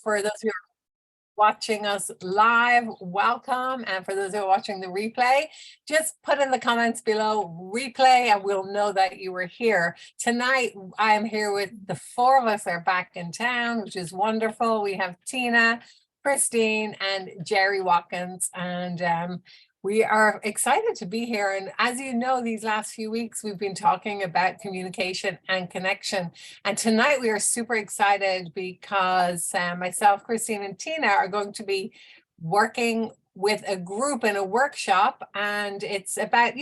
For those who are watching us live, welcome. And for those who are watching the replay, just put in the comments below replay and we'll know that you were here. Tonight, I am here with the four of us are back in town, which is wonderful. We have Tina, Christine, and Jerry Watkins. And we are excited to be here. And as you know, these last few weeks, we've been talking about communication and connection. And tonight we are super excited because myself, Christine, and Tina are going to be working with a group in a workshop. And it's about,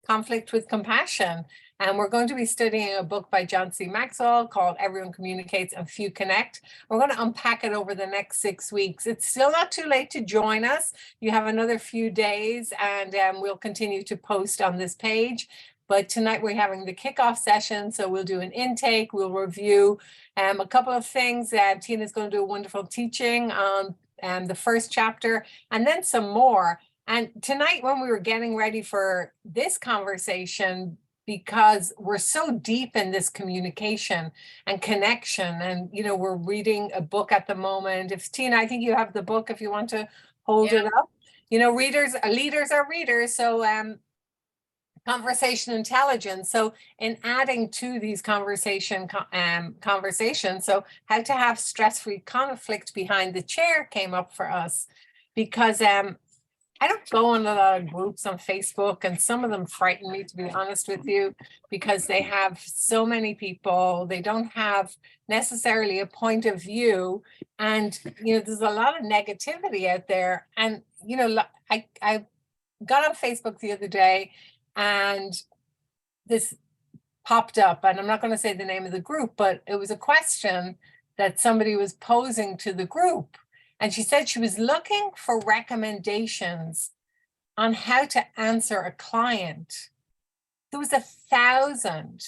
conflict with compassion. And we're going to be studying a book by John C. Maxwell called Everyone Communicates and Few Connect. We're going to unpack it over the next 6 weeks. It's still not too late to join us. You have another few days and we'll continue to post on this page. But tonight we're having the kickoff session. So we'll do an intake, we'll review a couple of things. Tina's going to do a wonderful teaching on the first chapter and then some more. And tonight when we were getting ready for this conversation, because we're so deep in this communication and connection, and we're reading a book at the moment. If Tina, I think you have the book if you want to hold it up. Leaders are readers. So conversation intelligence. So in adding to these conversations, so how to have stress-free conflict behind the chair came up for us because I don't go in a lot of groups on Facebook, and some of them frighten me, to be honest with you, because they have so many people. They don't have necessarily a point of view. And, there's a lot of negativity out there. And, I got on Facebook the other day and this popped up, and I'm not going to say the name of the group, but it was a question that somebody was posing to the group. And she said she was looking for recommendations on how to answer a client. There was 1,000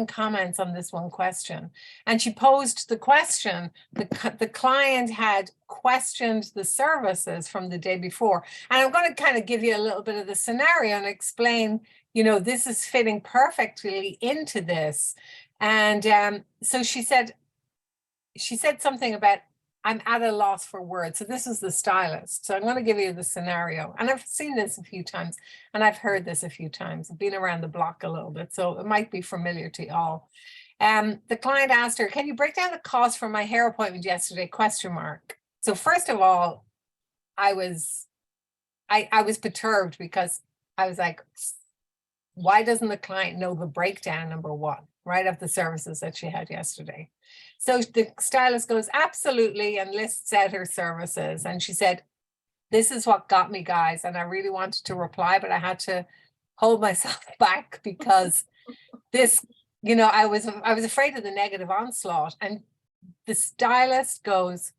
comments on this one question. And she posed the question, the client had questioned the services from the day before. And I'm going to kind of give you a little bit of the scenario and explain, this is fitting perfectly into this. And so she said something about, I'm at a loss for words. So this is the stylist. So I'm going to give you the scenario. And I've seen this a few times and I've heard this a few times. I've been around the block a little bit, so it might be familiar to you all. The client asked her, can you break down the cost for my hair appointment yesterday? ? So first of all, I was perturbed because I was like, why doesn't the client know the breakdown, number one, right, of the services that she had yesterday? So the stylist goes, absolutely, and lists out her services. And she said, this is what got me, guys. And I really wanted to reply, but I had to hold myself back because this, I was afraid of the negative onslaught. And the stylist goes,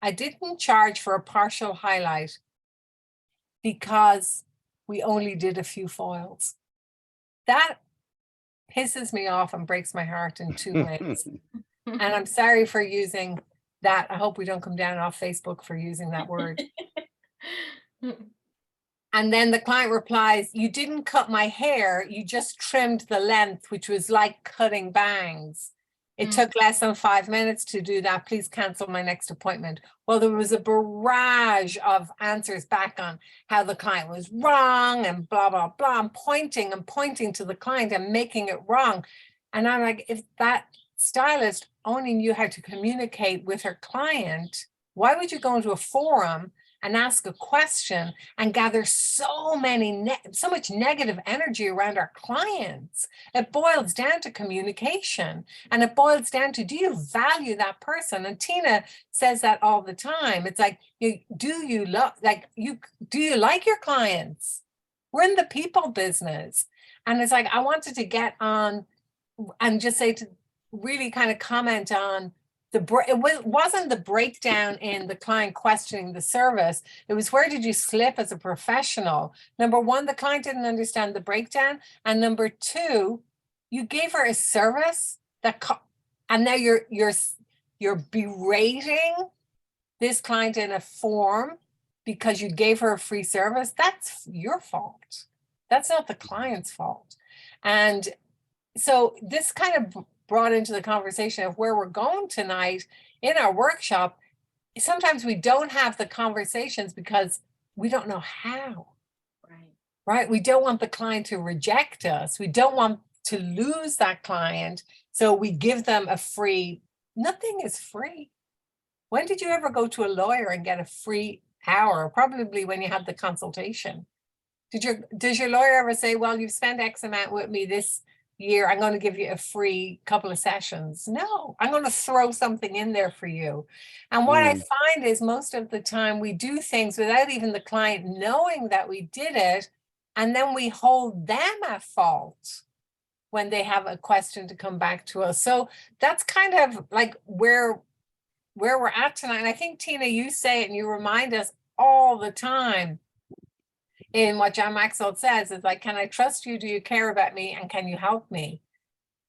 I didn't charge for a partial highlight because we only did a few foils. That pisses me off and breaks my heart in two ways. And I'm sorry for using that. I hope we don't come down off Facebook for using that word. And then the client replies, you didn't cut my hair, you just trimmed the length, which was like cutting bangs. It took less than 5 minutes to do that. Please cancel my next appointment. Well, there was a barrage of answers back on how the client was wrong and blah, blah, blah. I'm pointing to the client and making it wrong. And I'm like, if that stylist only knew how to communicate with her client, why would you go into a forum and ask a question and gather so much negative energy around our clients? It boils down to communication, and it boils down to, do you value that person? And Tina says that all the time. It's like, do you like your clients? We're in the people business. And it's like, I wanted to get on and just say to really kind of comment on it wasn't the breakdown in the client questioning the service. It was, where did you slip as a professional? Number one, the client didn't understand the breakdown. And number two, you gave her a service and now you're berating this client in a form because you gave her a free service. That's your fault. That's not the client's fault. And so this kind of brought into the conversation of where we're going tonight in our workshop, sometimes we don't have the conversations because we don't know how. Right? We don't want the client to reject us. We don't want to lose that client. So we give them a free, nothing is free. When did you ever go to a lawyer and get a free hour? Probably when you had the consultation. Does your lawyer ever say, well, you've spent X amount with me this year, I'm going to give you a free couple of sessions? No, I'm going to throw something in there for you. And what I find is most of the time we do things without even the client knowing that we did it. And then we hold them at fault when they have a question to come back to us. So that's kind of like where we're at tonight. And I think, Tina, you say it and you remind us all the time in what John Maxwell says is like, can I trust you? Do you care about me? And can you help me?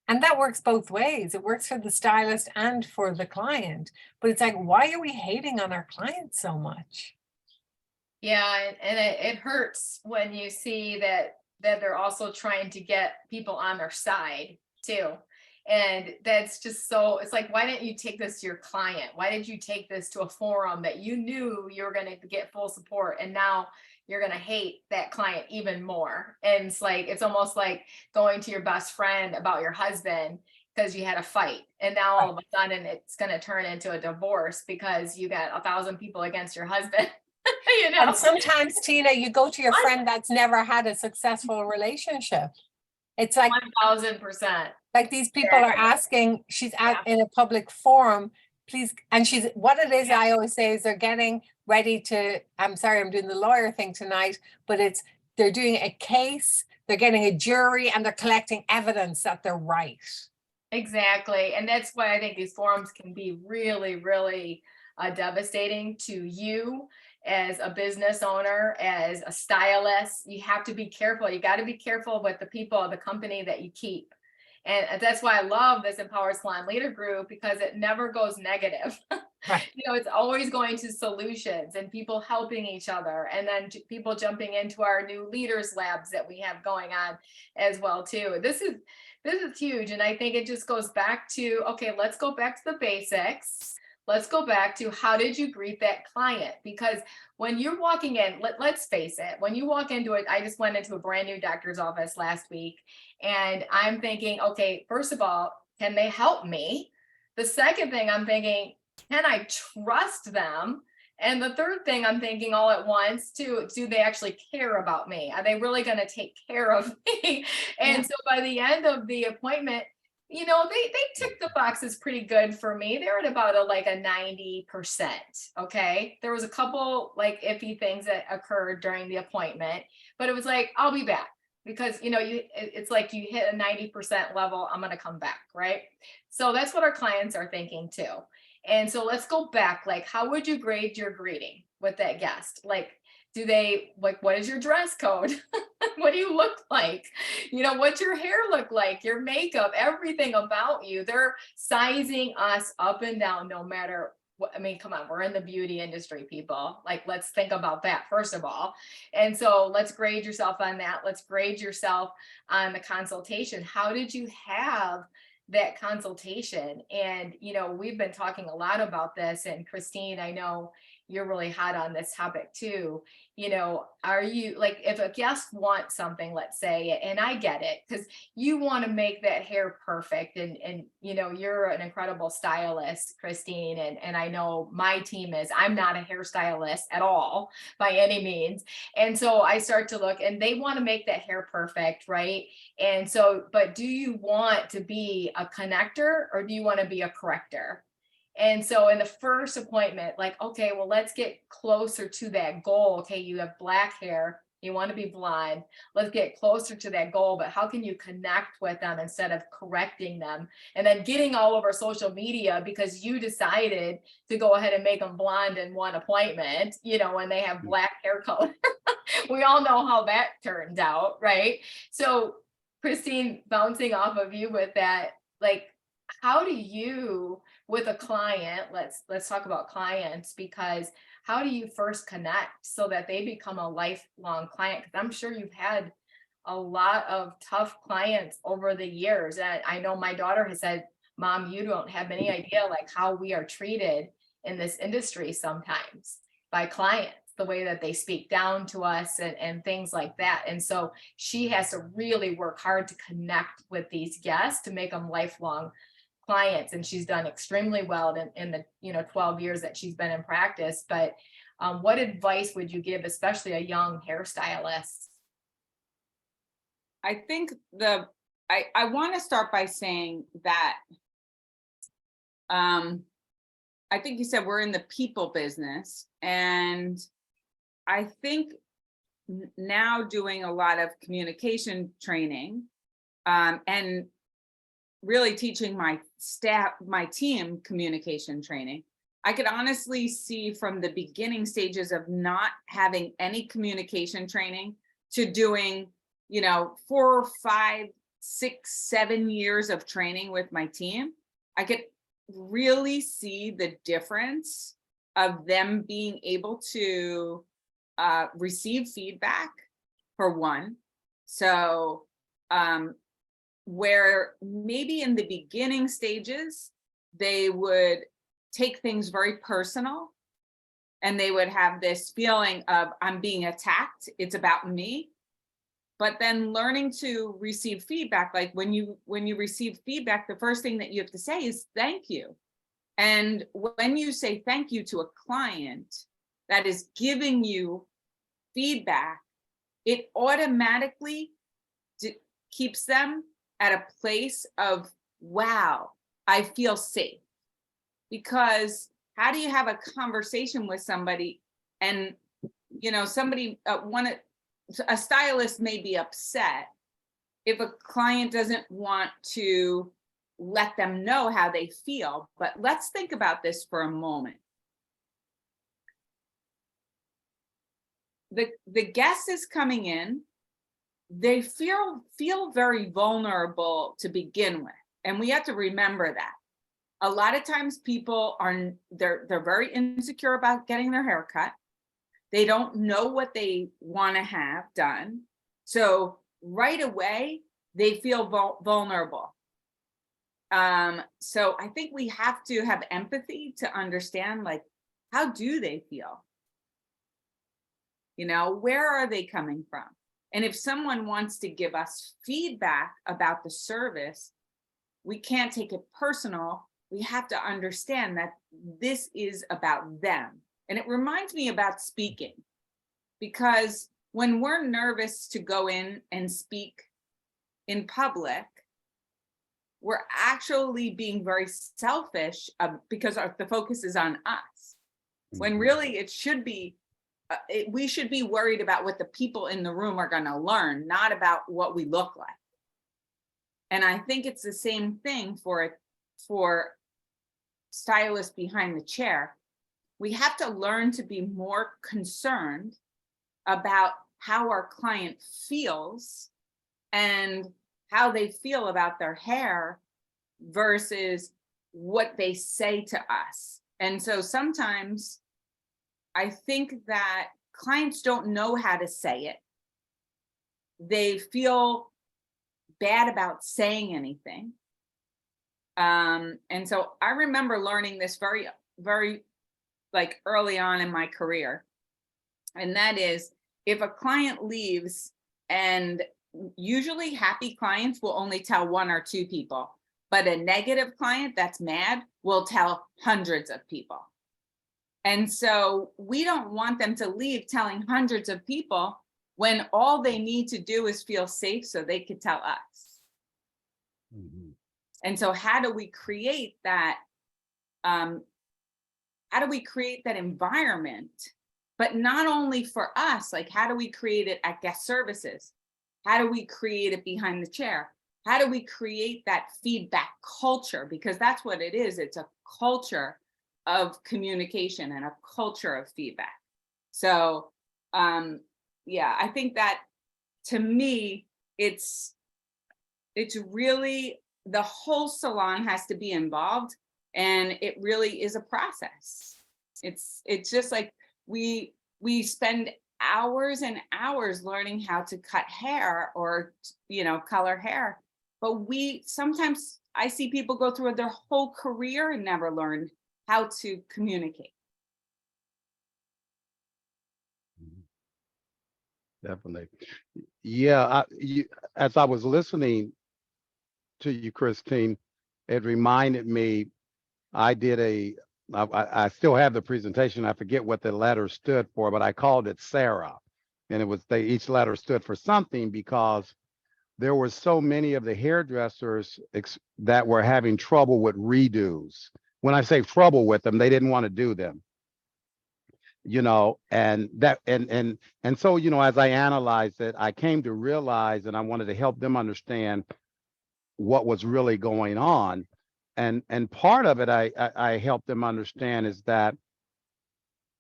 And that works both ways. It works for the stylist and for the client. But it's like, why are we hating on our clients so much? Yeah, and it hurts when you see that they're also trying to get people on their side too. And that's just so, it's like, why didn't you take this to your client? Why did you take this to a forum that you knew you were going to get full support, and now you're going to hate that client even more? And it's like, it's almost like going to your best friend about your husband because you had a fight, and now all of a sudden it's going to turn into a divorce because you got 1,000 people against your husband. You know? And sometimes, Tina, you go to your friend that's never had a successful relationship. It's like 1,000%. Like these people are asking, she's at in a public forum, please, and she's, what it is, I always say, is they're getting ready to, I'm sorry, I'm doing the lawyer thing tonight, but they're doing a case, they're getting a jury, and they're collecting evidence that they're right. Exactly. And that's why I think these forums can be really, really devastating to you as a business owner, as a stylist. You have to be careful. You got to be careful with the people, the company that you keep. And that's why I love this Empowered Salon Leader group, because it never goes negative. Right. You know, it's always going to solutions and people helping each other, and then people jumping into our new leaders labs that we have going on as well too. This is huge. And I think it just goes back to, okay, let's go back to the basics. Let's go back to, how did you greet that client? Because when you're walking in, let's face it, when you walk into it, I just went into a brand new doctor's office last week, and I'm thinking, okay, first of all, can they help me? The second thing I'm thinking, can I trust them? And the third thing I'm thinking all at once too, do they actually care about me? Are they really going to take care of me? And so by the end of the appointment, you know, they ticked the boxes pretty good for me. They're at about a 90%. Okay. There was a couple like iffy things that occurred during the appointment, but it was like, I'll be back, because, you know, it's like you hit a 90% level, I'm going to come back. Right. So that's what our clients are thinking too. And so let's go back. Like, how would you grade your greeting with that guest? Like, do they, like, what is your dress code? What do you look like? You know, what's your hair look like? Your makeup, everything about you. They're sizing us up and down no matter what. I mean, come on, we're in the beauty industry, people. Like, let's think about that first of all. And so let's grade yourself on that. Let's grade yourself on the consultation. How did you have that consultation? And, you know, we've been talking a lot about this, and Christine, I know you're really hot on this topic too. You know, are you, like, if a guest wants something, let's say, and I get it, because you want to make that hair perfect, and you know, you're an incredible stylist, Christine, and I know my team is. I'm not a hairstylist at all by any means. And so I start to look, and they want to make that hair perfect, right? And so, but do you want to be a connector, or do you want to be a corrector? And so in the first appointment, like, okay, well, let's get closer to that goal. Okay, you have black hair, you want to be blonde. Let's get closer to that goal, but how can you connect with them instead of correcting them and then getting all over social media because you decided to go ahead and make them blonde in one appointment, you know, when they have black hair color. We all know how that turned out, right? So Christine, bouncing off of you with that, like, how do you, with a client, let's talk about clients, because how do you first connect so that they become a lifelong client? Because I'm sure you've had a lot of tough clients over the years. And I know my daughter has said, Mom, you don't have any idea like how we are treated in this industry sometimes by clients, the way that they speak down to us and things like that. And so she has to really work hard to connect with these guests to make them lifelong clients. And she's done extremely well in the 12 years that she's been in practice. But what advice would you give, especially a young hairstylist? I think I want to start by saying that I think you said we're in the people business, and I think now doing a lot of communication training and really teaching my staff, my team communication training, I could honestly see from the beginning stages of not having any communication training to doing 4, 5, 6, 7 years of training with my team. I could really see the difference of them being able to receive feedback, for one. So where maybe in the beginning stages, they would take things very personal, and they would have this feeling of, I'm being attacked, it's about me. But then learning to receive feedback, like when you receive feedback, the first thing that you have to say is thank you. And when you say thank you to a client that is giving you feedback, it automatically keeps them at a place of, wow, I feel safe. Because how do you have a conversation with somebody and somebody a stylist may be upset if a client doesn't want to let them know how they feel. But let's think about this for a moment. The guest is coming in, they feel very vulnerable to begin with. And we have to remember that. A lot of times people they're very insecure about getting their hair cut. They don't know what they want to have done. So right away, they feel vulnerable. So I think we have to have empathy to understand, like, how do they feel? Where are they coming from? And if someone wants to give us feedback about the service, we can't take it personal. We have to understand that this is about them. And it reminds me about speaking, because when we're nervous to go in and speak in public, we're actually being very selfish because the focus is on us. When really it should be, we should be worried about what the people in the room are going to learn, not about what we look like. And I think it's the same thing for stylists behind the chair. We have to learn to be more concerned about how our client feels and how they feel about their hair versus what they say to us. And so sometimes I think that clients don't know how to say it. They feel bad about saying anything. And so I remember learning this very, very like early on in my career. And that is, if a client leaves, and usually happy clients will only tell 1 or 2 people, but a negative client that's mad will tell hundreds of people. And so we don't want them to leave telling hundreds of people when all they need to do is feel safe so they could tell us. Mm-hmm. And so how do we create that? How do we create that environment? But not only for us, like, how do we create it at guest services? How do we create it behind the chair? How do we create that feedback culture? Because that's what it is. It's a culture of communication and a culture of feedback. So, yeah, I think that to me, it's really, the whole salon has to be involved, and it really is a process. It's just like we spend hours and hours learning how to cut hair or, color hair. But sometimes I see people go through their whole career and never learned how to communicate. Definitely. Yeah, as I was listening to you, Christine, it reminded me, I did I still have the presentation. I forget what the letter stood for, but I called it Sarah. And each letter stood for something, because there were so many of the hairdressers that were having trouble with redos. When I say trouble with them, they didn't want to do them. And so, as I analyzed it, I came to realize, and I wanted to help them understand what was really going on. And part of it, I helped them understand, is that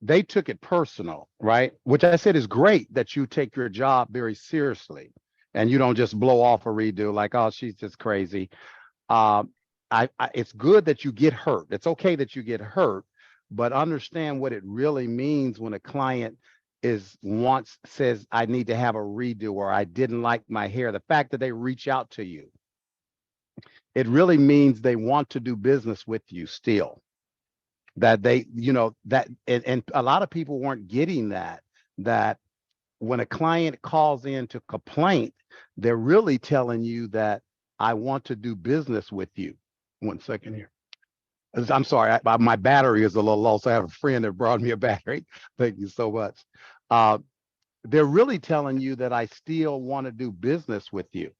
they took it personal, right? Which I said is great, that you take your job very seriously and you don't just blow off a redo like, oh, she's just crazy. It's good that you get hurt. It's okay that you get hurt, but understand what it really means when a client says, I need to have a redo, or I didn't like my hair. The fact that they reach out to you, it really means they want to do business with you still. That they, and a lot of people weren't getting that when a client calls in to complaint, they're really telling you that I want to do business with you. 1 second here. I'm sorry, my battery is a little low, so I have a friend that brought me a battery. Thank you so much. They're really telling you that I still want to do business with you.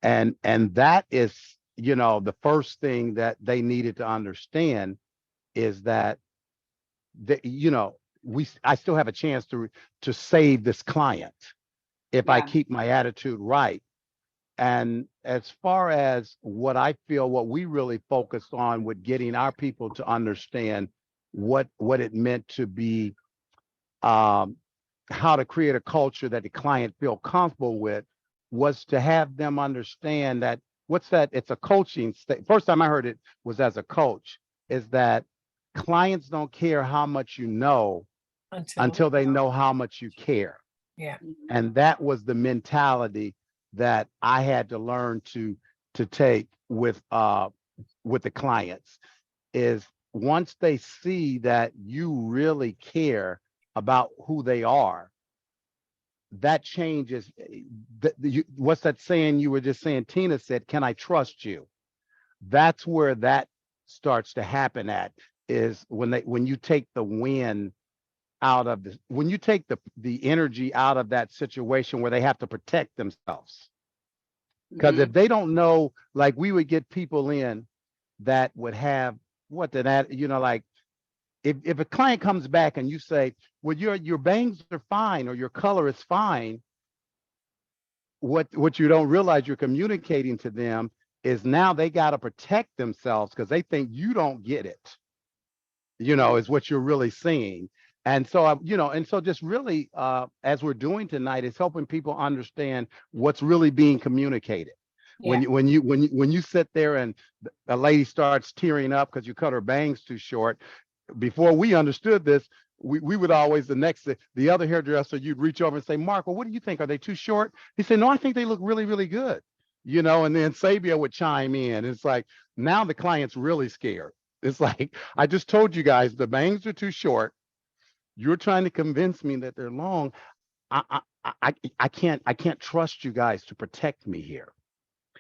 And that is, the first thing that they needed to understand, is that I still have a chance to save this client if I keep my attitude right. And as far as what we really focused on with getting our people to understand what it meant to be, how to create a culture that the client feel comfortable with, was to have them understand that it's a coaching first time I heard it was as a coach, is that clients don't care how much you know until they know how much you care. Yeah. And that was the mentality that I had to learn to take with the clients, is once they see that you really care about who they are, that changes. What's that saying you were just saying, Tina said, can I trust you? That's where that starts to happen is when you take the wind out of when you take the energy out of that situation where they have to protect themselves. Because if they don't know, like we would get people in that would have like if a client comes back and you say, well, your bangs are fine or your color is fine, what you don't realize you're communicating to them is now they got to protect themselves because they think you don't get it, is what you're really seeing. And so, and so just really, as we're doing tonight, is helping people understand what's really being communicated. Yeah. When you sit there and a lady starts tearing up because you cut her bangs too short, before we understood this, we would always, the other hairdresser, you'd reach over and say, Mark, well, what do you think? Are they too short? He said, no, I think they look really, really good. And then Sabia would chime in. It's like, now the client's really scared. It's like, I just told you guys the bangs are too short. You're trying to convince me that they're long. I can't trust you guys to protect me here.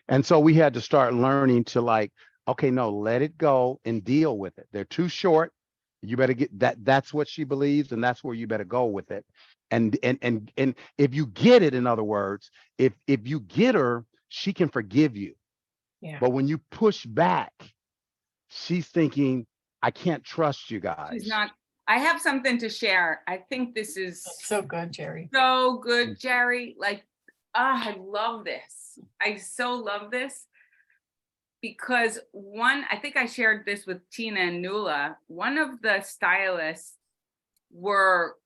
And so we had to start learning to like, okay, no, let it go and deal with it. They're too short. You better get that. That's what she believes, and that's where you better go with it. And if you get it, in other words, if you get her, she can forgive you. Yeah. But when you push back, she's thinking, I can't trust you guys. She's not. I have something to share. I think this is So good, Jerry. so good, Jerry. Like, I love this. I so love this. Because I think I shared this with Tina and Nuala, one of the stylists were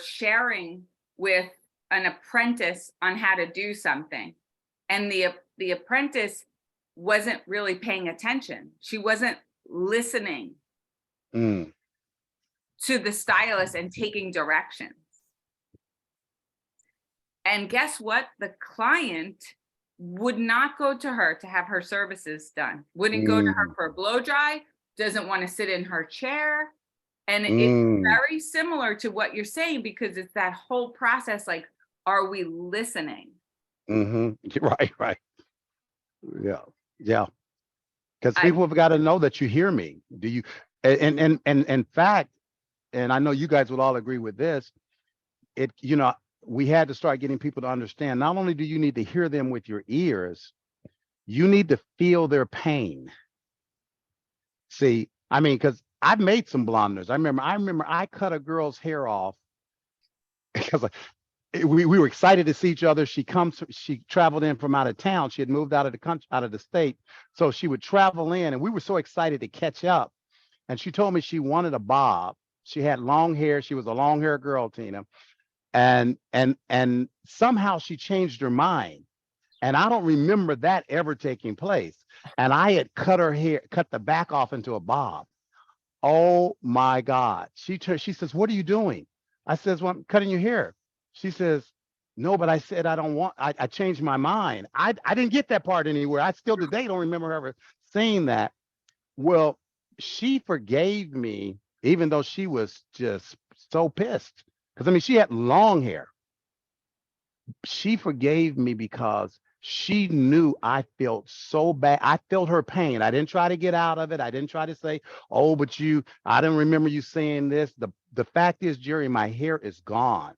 sharing with an apprentice on how to do something. And the apprentice wasn't really paying attention. She wasn't listening to the stylist and taking direction. And guess what? The client would not go to her to have her services done, wouldn't go to her Mm, for a blow dry, doesn't want to sit in her chair. And it's mm, very similar to what you're saying, because it's that whole process, like, are we listening? mhm. Right, right. Yeah, yeah. Because I people have got to know that you hear me. Do you? And in fact, and I know you guys will all agree with this. We had to start getting people to understand. Not only do you need to hear them with your ears, you need to feel their pain. See, I mean, because I've made some blunders. I remember I cut a girl's hair off because we were excited to see each other. She traveled in from out of town. She had moved out of the country, out of the state. So she would travel in, and we were so excited to catch up. And she told me she wanted a bob. She had long hair. She was a long hair girl, Tina. And somehow she changed her mind. And I don't remember that ever taking place. And I had cut her hair, cut the back off into a bob. Oh my God. She says, "What are you doing?" I says, "Well, I'm cutting your hair." She says, "No, but I said I don't want, I changed my mind." I didn't get that part anywhere. I still today don't remember her ever saying that. Well, she forgave me, even though she was just so pissed. Because I mean, she had long hair. She forgave me because she knew I felt so bad. I felt her pain. I didn't try to get out of it. I didn't try to say, "Oh, but I didn't remember you saying this." The fact is, Jerry, my hair is gone.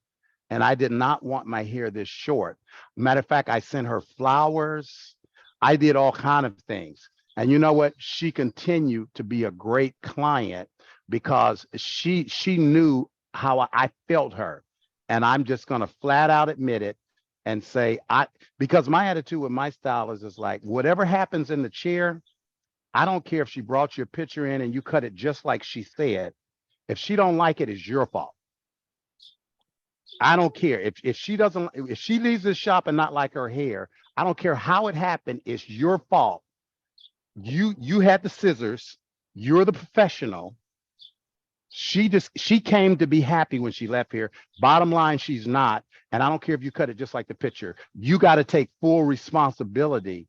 And I did not want my hair this short. Matter of fact, I sent her flowers. I did all kind of things. And you know what? She continued to be a great client because she knew how I felt her. And I'm just gonna flat out admit it and say because my attitude with my stylist is like, whatever happens in the chair, I don't care if she brought you a picture in and you cut it just like she said. If she don't like it, it's your fault. I don't care if she leaves the shop and not like her hair. I don't care how it happened. It's your fault. You had the scissors. You're the professional. She came to be happy when she left here. Bottom line, she's not. And I don't care if you cut it just like the picture. You got to take full responsibility,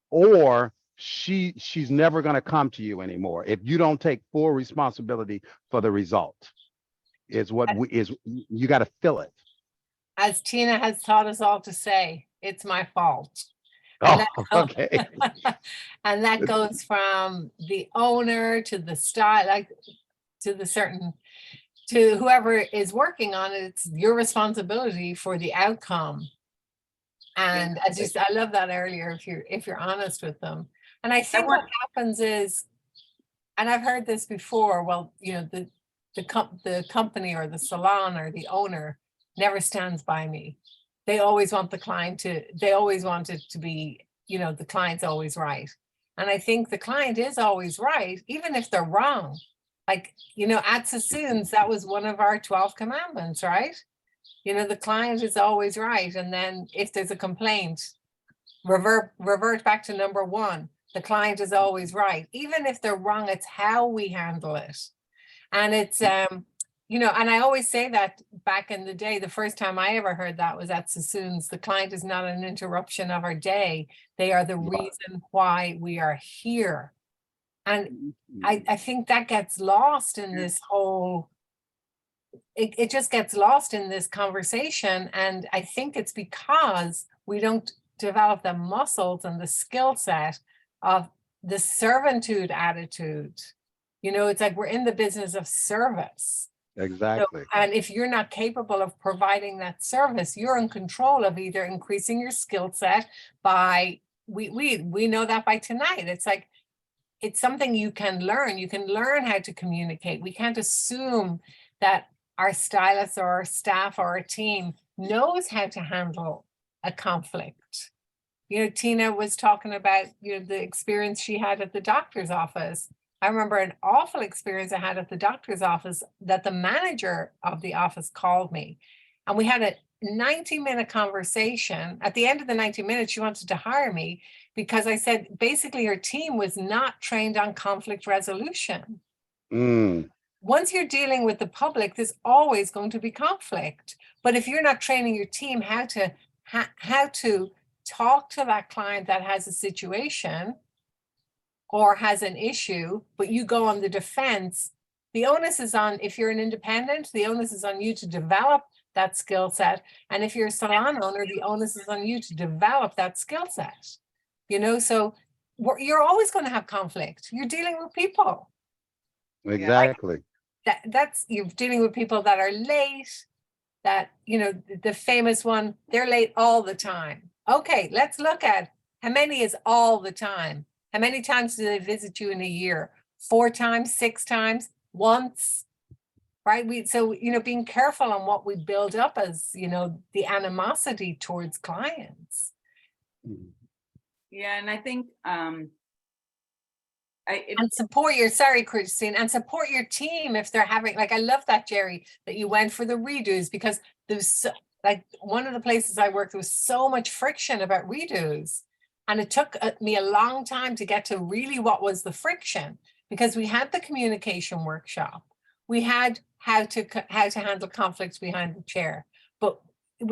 or she's never going to come to you anymore if you don't take full responsibility for the result. You got to feel it. As Tina has taught us all to say, it's my fault. And that Oh, goes, okay. and that goes from the owner to the style, like to whoever is working on it. It's your responsibility for the outcome. And I love that earlier, if you're honest with them. And I think what happens is, and I've heard this before, well, the company or the salon or the owner never stands by me. They always want they always want it to be, the client's always right. And I think the client is always right, even if they're wrong. Like, at Sassoon's, that was one of our 12 commandments, right? The client is always right. And then if there's a complaint, revert back to number one. The client is always right. Even if they're wrong, it's how we handle it. And it's, and I always say that back in the day, the first time I ever heard that was at Sassoon's. The client is not an interruption of our day. They are the reason why we are here. And I think that gets lost in this whole, it just gets lost in this conversation. And I think it's because we don't develop the muscles and the skill set of the servitude attitude. It's like we're in the business of service. Exactly. And if you're not capable of providing that service, you're in control of either increasing your skill set by, we know that by tonight. It's like, it's something you can learn. You can learn how to communicate. We can't assume that our stylist or our staff or our team knows how to handle a conflict. Tina was talking about, the experience she had at the doctor's office. I remember an awful experience I had at the doctor's office that the manager of the office called me, and we had a 90-minute conversation. At the end of the 90 minutes, she wanted to hire me because I said basically her team was not trained on conflict resolution. Mm. once you're dealing with the public, there's always going to be conflict. But if you're not training your team how to talk to that client that has a situation or has an issue, but you go on the defense, the onus is on, if you're an independent, the onus is on you to develop that skill set. And if you're a salon owner, the onus is on you to develop that skill set. You know, so you're always going to have conflict. You're dealing with people. Exactly. That's you're dealing with people that are late, that, you know, the famous one, they're late all the time. Okay, let's look at how many is all the time. How many times do they visit you in a year? 4 times, 6 times, once, right? So, you know, being careful on what we build up as, you know, the animosity towards clients. Yeah, and I think And support your, sorry, Christine, and support your team if they're having, like, I love that, Jerry, that you went for the redos, because there's so, like, one of the places I worked, there was so much friction about redos. And it took me a long time to get to really what was the friction, because we had the communication workshop. We had how to handle conflicts behind the chair, but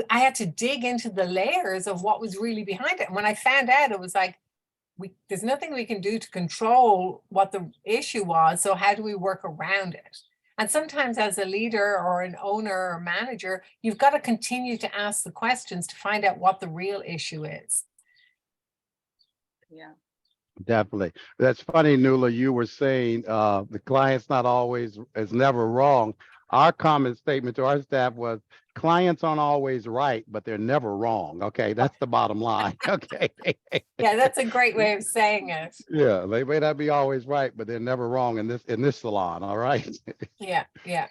I had to dig into the layers of what was really behind it. And when I found out, it was like, there's nothing we can do to control what the issue was. So how do we work around it? And sometimes as a leader or an owner or manager, you've got to continue to ask the questions to find out what the real issue is. yeah. Definitely. That's funny, Nuala, you were saying the client's not always, is never wrong. Our common statement to our staff was, clients aren't always right, but they're never wrong. Okay, that's the bottom line. Okay. Yeah, that's a great way of saying it. Yeah, they may not be always right, but they're never wrong in this salon. All right. Yeah, yeah.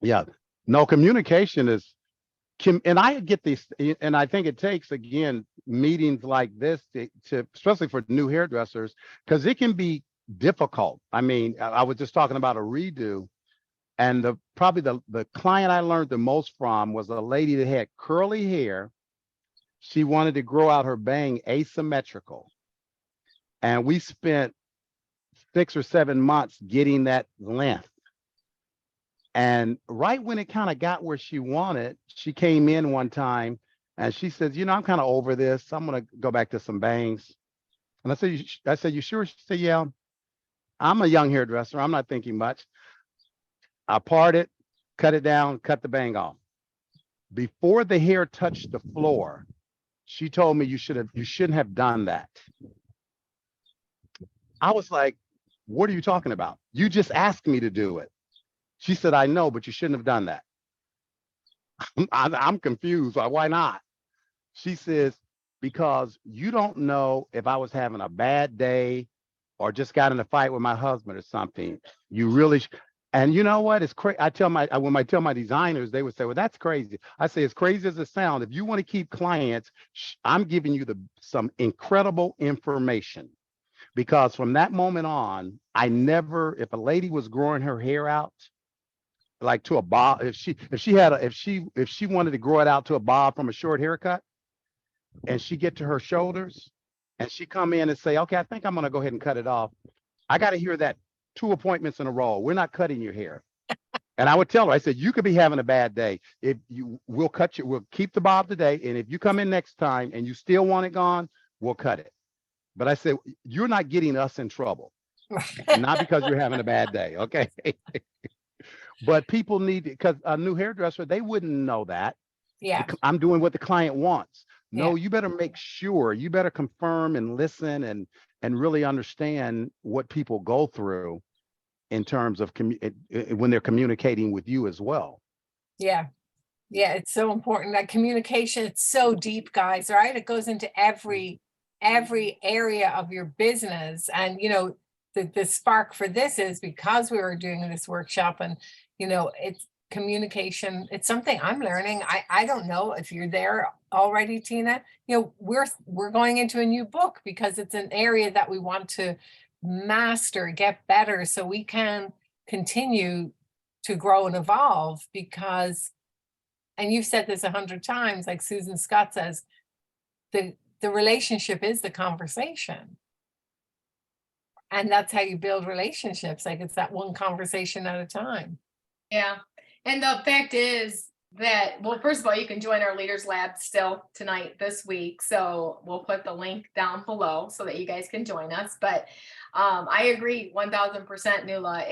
Yeah. No, communication is, and I get these, and I think it takes, again, meetings like this to especially for new hairdressers, because it can be difficult. I mean, I was just talking about a redo, and probably the client I learned the most from was a lady that had curly hair. She wanted to grow out her bang asymmetrical, and we spent 6 or 7 months getting that length. And right when it kind of got where she wanted, she came in one time and she said, you know, I'm kind of over this. I'm going to go back to some bangs. And I said, you sure? She said, yeah, I'm a young hairdresser. I'm not thinking much. I part it, cut it down, cut the bang off. Before the hair touched the floor, she told me you shouldn't have done that. I was like, what are you talking about? You just asked me to do it. She said, I know, but you shouldn't have done that. I'm confused. Why not? She says, because you don't know if I was having a bad day or just got in a fight with my husband or something. You really, and you know what? It's crazy. When I tell my designers, they would say, well, that's crazy. I say, as crazy as it sounds, if you want to keep clients, I'm giving you some incredible information. Because from that moment on, if a lady was growing her hair out, like to a bob, if she wanted to grow it out to a bob from a short haircut, and she get to her shoulders and she come in and say, okay, I think I'm going to go ahead and cut it off. I got to hear that 2 appointments in a row. We're not cutting your hair. And I would tell her, I said, you could be having a bad day. We'll keep the bob today. And if you come in next time and you still want it gone, we'll cut it. But I said, you're not getting us in trouble. Not because you're having a bad day. Okay. But people need, because a new hairdresser, they wouldn't know that. Yeah. I'm doing what the client wants. No, Yeah. you better make sure, you better confirm and listen and really understand what people go through in terms of when they're communicating with you as well. Yeah. Yeah, it's so important. That communication, it's so deep, guys, right? It goes into every area of your business. And, you know, the spark for this is because we were doing this workshop, and, you know, it's communication. It's something I'm learning. I don't know if you're there already, Tina. You know, we're going into a new book because it's an area that we want to master, get better, so we can continue to grow and evolve. Because, and you've said this 100 times, like Susan Scott says, the relationship is the conversation. And that's how you build relationships. Like it's that one conversation at a time. Yeah. And the fact is that, well, first of all, you can join our Leaders Lab still tonight, this week. So we'll put the link down below so that you guys can join us. But I agree 1000%, Nuala.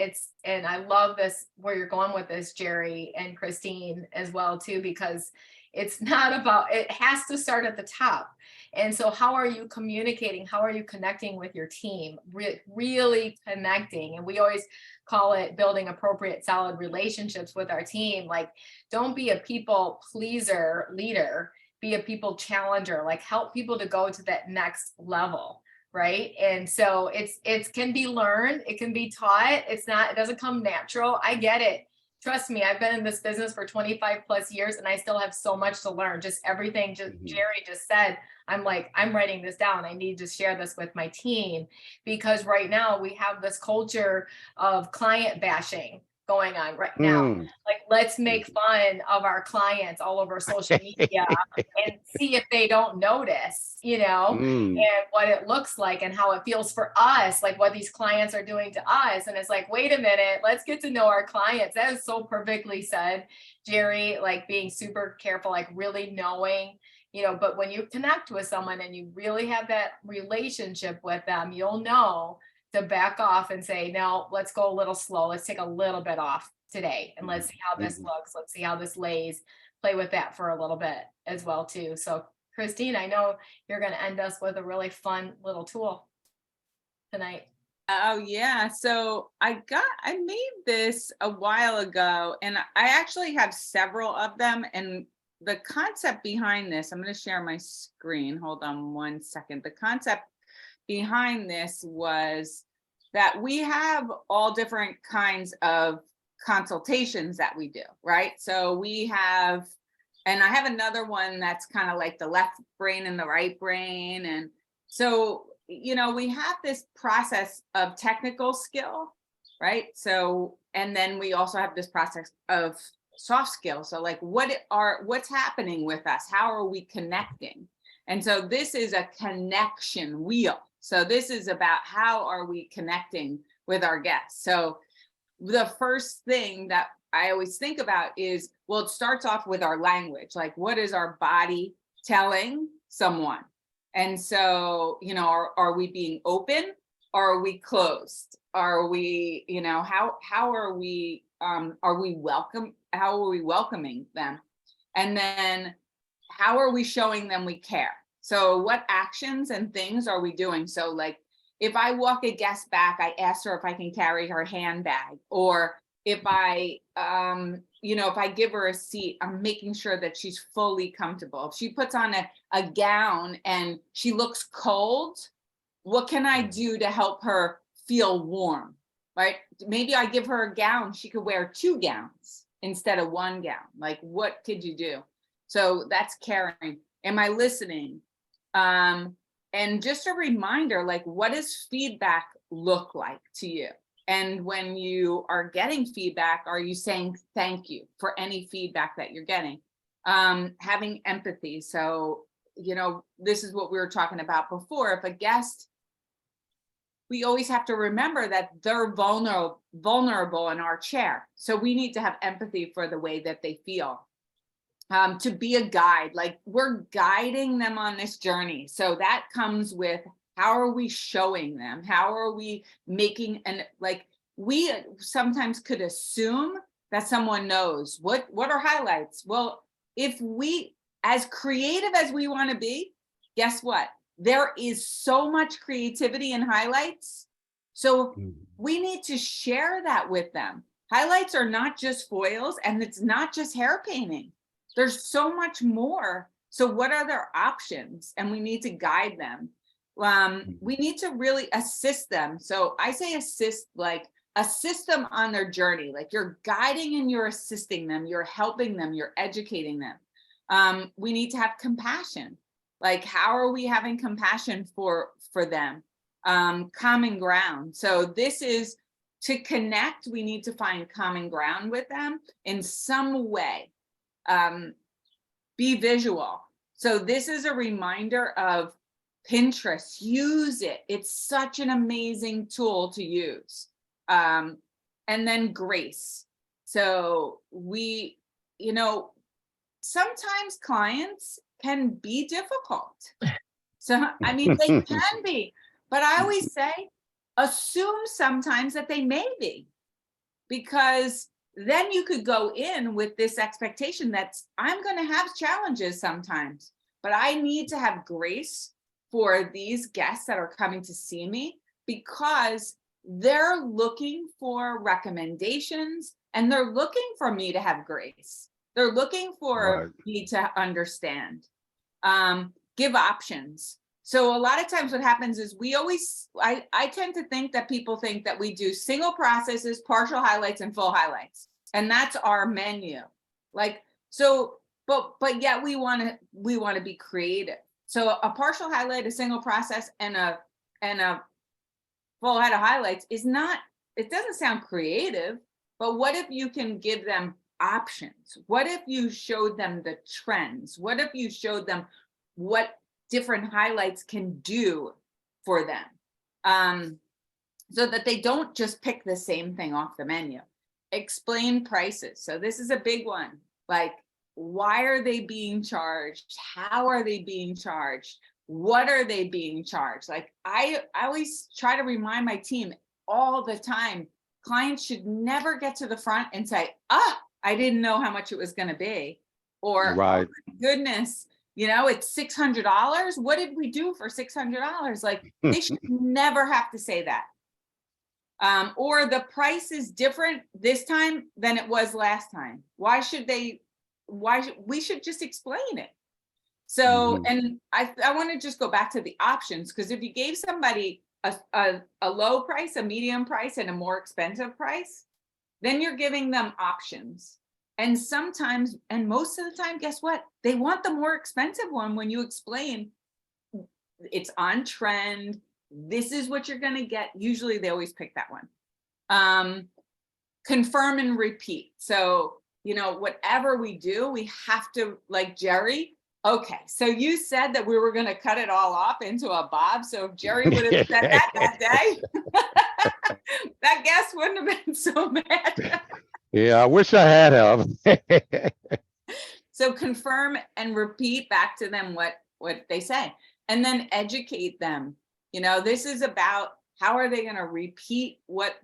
And I love this, where you're going with this, Jerry and Christine as well, too, because it's not about, it has to start at the top. And so how are you communicating? How are you connecting with your team? Really connecting. And we always call it building appropriate, solid relationships with our team. Like, don't be a people pleaser leader, be a people challenger, like help people to go to that next level. Right. And so it can be learned. It can be taught. It doesn't come natural. I get it. Trust me, I've been in this business for 25 plus years and I still have so much to learn. Just everything Jerry just said. I'm like, I'm writing this down. I need to share this with my team, because right now we have this culture of client bashing going on right now. Like, let's make fun of our clients all over social media and see if they don't notice, and what it looks like and how it feels for us, like what these clients are doing to us. And it's like, wait a minute, let's get to know our clients. That is so perfectly said, Jerry, like being super careful, like really knowing, but when you connect with someone and you really have that relationship with them, you'll know to back off and say, no, let's go a little slow. Let's take a little bit off today and let's see how this looks. Let's see how this lays. Play with that for a little bit as well, too. So Christine, I know you're going to end us with a really fun little tool tonight. Oh yeah. So I made this a while ago, and I actually have several of them. And the concept behind this, I'm going to share my screen. Hold on one second. The concept behind this was that we have all different kinds of consultations that we do, right? So we have, and I have another one that's kind of like the left brain and the right brain. And so, we have this process of technical skill, right? So, and then we also have this process of soft skills. So like, what's happening with us? How are we connecting? And so this is a connection wheel. So this is about how are we connecting with our guests. So the first thing that I always think about is, well, it starts off with our language. Like, what is our body telling someone? And so, are we being open or are we closed? Are we, how are we welcome? How are we welcoming them? And then how are we showing them we care? So what actions and things are we doing? So like, if I walk a guest back, I ask her if I can carry her handbag, or if I, if I give her a seat, I'm making sure that she's fully comfortable. If she puts on a gown and she looks cold, what can I do to help her feel warm, right? Maybe I give her a gown, she could wear 2 gowns instead of 1 gown. Like, what could you do? So that's caring. Am I listening? And just a reminder, like, what does feedback look like to you? And when you are getting feedback, are you saying thank you for any feedback that you're getting? Having empathy. So, this is what we were talking about before. If a guest, we always have to remember that they're vulnerable in our chair. So we need to have empathy for the way that they feel. To be a guide, like we're guiding them on this journey. So that comes with, how are we showing them? How are we making, and like, we sometimes could assume that someone knows what are highlights. Well, if we, as creative as we want to be, guess what? There is so much creativity in highlights. So we need to share that with them. Highlights are not just foils, and it's not just hair painting. There's so much more. So what are their options? And we need to guide them. We need to really assist them. So I say assist them on their journey. Like, you're guiding and you're assisting them, you're helping them, you're educating them. We need to have compassion. Like, how are we having compassion for them? Common ground. So this is, to connect, we need to find common ground with them in some way. Be visual. So this is a reminder of Pinterest, use it. It's such an amazing tool to use. And then grace. So we, sometimes clients can be difficult. So, I mean, they can be, but I always say, assume sometimes that they may be, because then you could go in with this expectation that I'm going to have challenges sometimes, but I need to have grace for these guests that are coming to see me, because they're looking for recommendations and they're looking for me to have grace. They're looking for me to understand, give options. So a lot of times what happens is I tend to think that people think that we do single processes, partial highlights, and full highlights. And that's our menu. Like, so, but yet we want to be creative. So a partial highlight, a single process, and a full head of highlights is not, it doesn't sound creative, but what if you can give them options? What if you showed them the trends? What if you showed them what different highlights can do for them, so that they don't just pick the same thing off the menu? Explain prices. So this is a big one. Like, why are they being charged? How are they being charged? What are they being charged? Like, I always try to remind my team all the time, clients should never get to the front and say, I didn't know how much it was going to be. Or, right. Oh my goodness, it's $600. What did we do for $600? Like, they should never have to say that. Or the price is different this time than it was last time. We should just explain it. So, and I want to just go back to the options, because if you gave somebody a low price, a medium price, and a more expensive price, then you're giving them options. And sometimes, and most of the time, guess what? They want the more expensive one when you explain it's on trend. This is what you're going to get. Usually they always pick that one. Confirm and repeat. So, whatever we do, we have to, like Jerry. Okay, so you said that we were going to cut it all off into a bob. So if Jerry would have said that day, that guest wouldn't have been so mad. Yeah, I wish I had help. So confirm and repeat back to them what they say, and then educate them. This is about how are they going to repeat what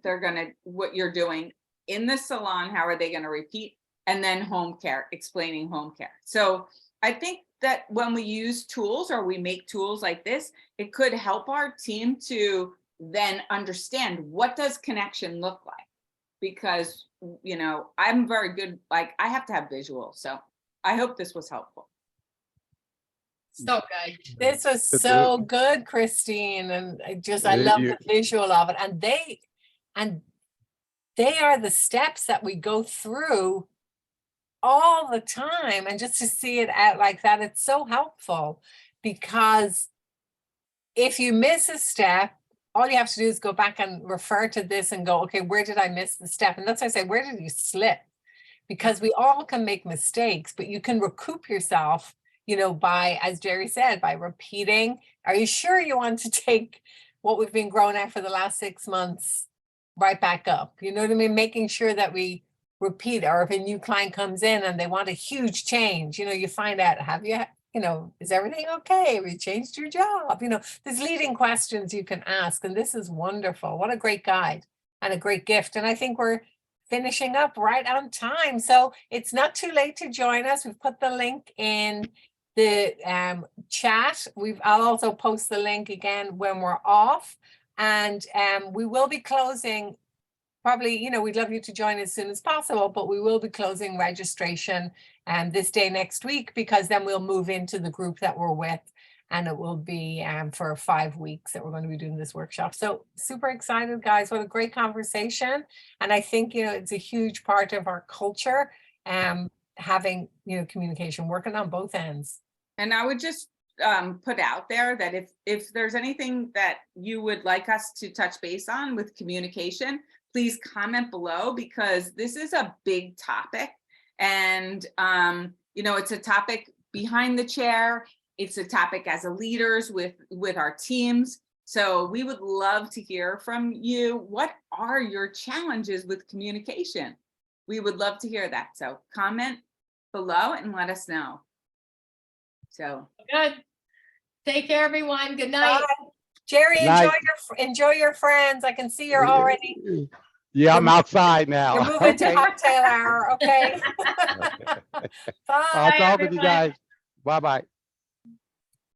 you're doing in the salon? How are they going to repeat? And then home care, explaining home care. So I think that when we use tools, or we make tools like this, it could help our team to then understand, what does connection look like? Because, I'm very good, like, I have to have visuals. So I hope this was helpful. So good. This was so good, Christine. And I love the visual of it. And they are the steps that we go through all the time. And just to see it out like that, it's so helpful, because if you miss a step, all you have to do is go back and refer to this and go, okay, where did I miss the step? And that's why I say, where did you slip? Because we all can make mistakes, but you can recoup yourself, by, as Jerry said, by repeating. Are you sure you want to take what we've been growing at for the last 6 months right back up? You know what I mean? Making sure that we repeat, or if a new client comes in and they want a huge change, you find out, is everything okay? Have you changed your job? There's leading questions you can ask, and this is wonderful. What a great guide and a great gift. And I think we're finishing up right on time. So it's not too late to join us. We've put the link in the chat. I'll also post the link again when we're off. And we will be closing probably, we'd love you to join as soon as possible, but we will be closing registration this day next week, because then we'll move into the group that we're with, and it will be for 5 weeks that we're going to be doing this workshop. So super excited, guys. What a great conversation. And I think, it's a huge part of our culture, having, communication, working on both ends. And I would just put out there that if there's anything that you would like us to touch base on with communication, please comment below, because this is a big topic. And, it's a topic behind the chair It's a topic as a leaders with our teams. So we would love to hear from you. What are your challenges with communication? We would love to hear that. So comment below and let us know. So Good. Take care, everyone. Good night. Bye. Jerry, Night. enjoy your friends. I can see you're already, Yeah, I'm outside now. you're moving to Okay. cocktail hour, okay? I'll Bye, talk with you everyone. guys. Bye-bye.